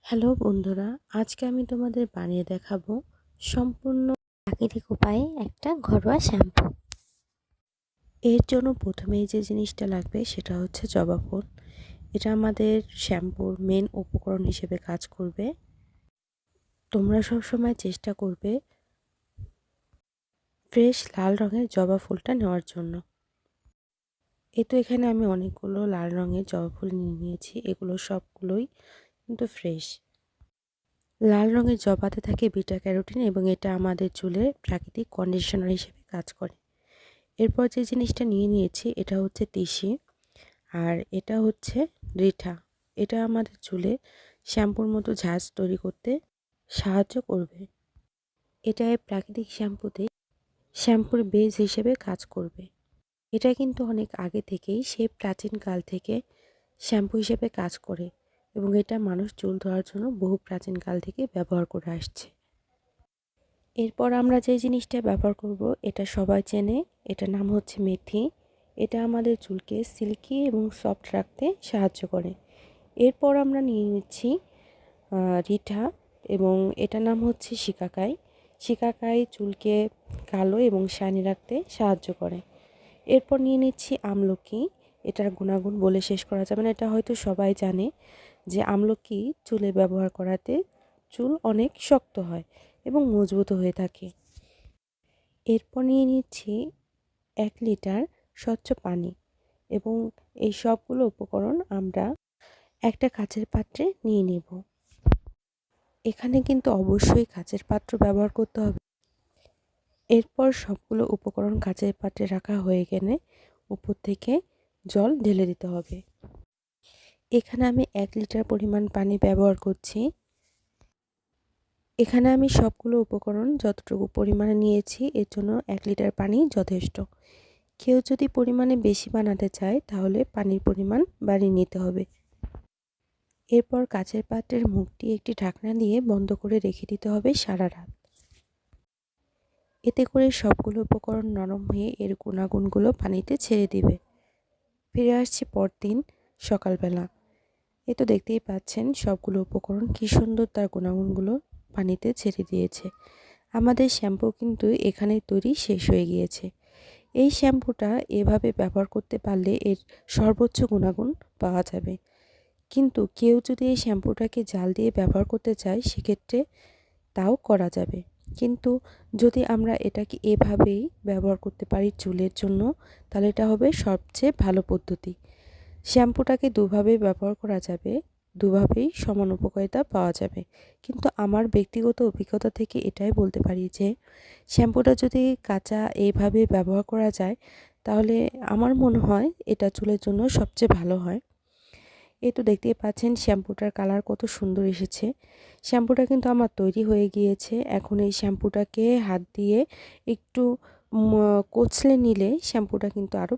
Hello বন্ধুরা, আজকে আমি তোমাদের বানিয়ে দেখাবো সম্পূর্ণ প্রাকৃতিক উপায়ে একটা ঘরোয়া শ্যাম্পু। এর জন্য প্রথমেই যে জিনিসটা লাগবে সেটা হচ্ছে জবা ফুল। এটা আমাদের শ্যাম্পুর মেন উপকরণ হিসেবে কাজ করবে। তোমরা সবসময় চেষ্টা করবে ফ্রেশ লাল রঙের জবা ফুলটা নেওয়ার জন্য। এই তো এখানে আমি অনেকগুলো লাল রঙের জবা ফুল নিয়েছি, এগুলো সবগুলোই কিন্তু ফ্রেশ। লাল রঙের জবাতে থাকে বিটা ক্যারোটিন এবং এটা আমাদের চুলের প্রাকৃতিক কন্ডিশনার হিসেবে কাজ করে। এরপর যে জিনিসটা নিয়েছি এটা হচ্ছে তিসি, আর এটা হচ্ছে রিঠা। এটা আমাদের চুলে শ্যাম্পুর মতো ঝাঁজ তৈরি করতে সাহায্য করবে। এটা প্রাকৃতিক শ্যাম্পুর বেজ হিসেবে কাজ করবে। এটা কিন্তু অনেক আগে থেকেই সেই প্রাচীনকাল থেকে শ্যাম্পু হিসেবে কাজ করে এবং এটা মানুষ চুল ধোয়ার জন্য বহু প্রাচীনকাল থেকে ব্যবহার করে আসছে। এরপর আমরা যে জিনিসটা ব্যবহার করব এটা সবাই চেনে, এটার নাম হচ্ছে মেথি। এটা আমাদের চুলকে সিল্কি এবং সফট রাখতে সাহায্য করে। এরপর আমরা নিয়ে নিচ্ছি রিঠা এবং এটার নাম হচ্ছে শিকাকাই। শিকাকাই চুলকে কালো এবং শাইনি রাখতে সাহায্য করে। এরপর নিয়ে নিচ্ছি আমলকি। এটার গুণাগুণ বলে শেষ করা যাবে না, এটা হয়তো সবাই জানে যে আমলকি চুলে ব্যবহার করাতে চুল অনেক শক্ত হয় এবং মজবুত হয়ে থাকে। এরপর নিয়ে নিচ্ছি 1 লিটার স্বচ্ছ পানি এবং এই সবগুলো উপকরণ আমরা একটা কাচের পাত্রে নিয়ে নেব। এখানে কিন্তু অবশ্যই কাচের পাত্র ব্যবহার করতে হবে। এরপর সবগুলো উপকরণ কাচের পাত্রে রাখা হয়ে গেলে উপর থেকে জল ঢেলে দিতে হবে। এখানে আমি 1 লিটার পরিমাণ পানি ব্যবহার করছি। এখানে আমি সবগুলো উপকরণ যতটুকু পরিমাণে নিয়েছি এর জন্য 1 লিটার পানি যথেষ্ট। কেউ যদি পরিমাণে বেশি বানাতে চায় তাহলে পানির পরিমাণ বাড়িয়ে নিতে হবে। এরপর কাচের পাত্রের মুখটি একটি ঢাকনা দিয়ে বন্ধ করে রেখে দিতে হবে সারা রাত। এতে করে সবগুলো উপকরণ নরম হয়ে এর গুণাগুণগুলো পানিতে ছেড়ে দিবে। ফিরে আসছি পরদিন সকালবেলা। এ তো দেখতেই পাচ্ছেন সবগুলো উপকরণ কি সুন্দর তার গুণাগুণগুলো পানিতে ছেড়ে দিয়েছে। আমাদের শ্যাম্পু কিন্তু এখানেই তৈরি শেষ হয়ে গিয়েছে। এই শ্যাম্পুটা এভাবে ব্যবহার করতে পারলে এর সর্বোচ্চ গুণাগুণ পাওয়া যাবে। কিন্তু কেউ যদি এই শ্যাম্পুটাকে জাল দিয়ে ব্যবহার করতে চায় সেক্ষেত্রে তাও করা যাবে। কিন্তু যদি আমরা এটাকে এভাবেই ব্যবহার করতে পারি চুলের জন্য তাহলে এটা হবে সবচেয়ে ভালো পদ্ধতি। শ্যাম্পুটাকে দুভাবে ব্যবহার করা যাবে, দুভাবেই সমান উপকারিতা পাওয়া যাবে। কিন্তু আমার ব্যক্তিগত অভিজ্ঞতা থেকে এটাই বলতে পারি যে শ্যাম্পুটা যদি কাঁচা এইভাবে ব্যবহার করা যায় তাহলে আমার মনে হয় এটা চুলের জন্য সবচেয়ে ভালো হয়। এই তো দেখতেই পাচ্ছেন শ্যাম্পুটার কালার কত সুন্দর এসেছে। শ্যাম্পুটা কিন্তু আমার তৈরি হয়ে গিয়েছে। এখন এই শ্যাম্পুটাকে হাত দিয়ে একটু কচলে নিলে শ্যাম্পুটা কিন্তু আরও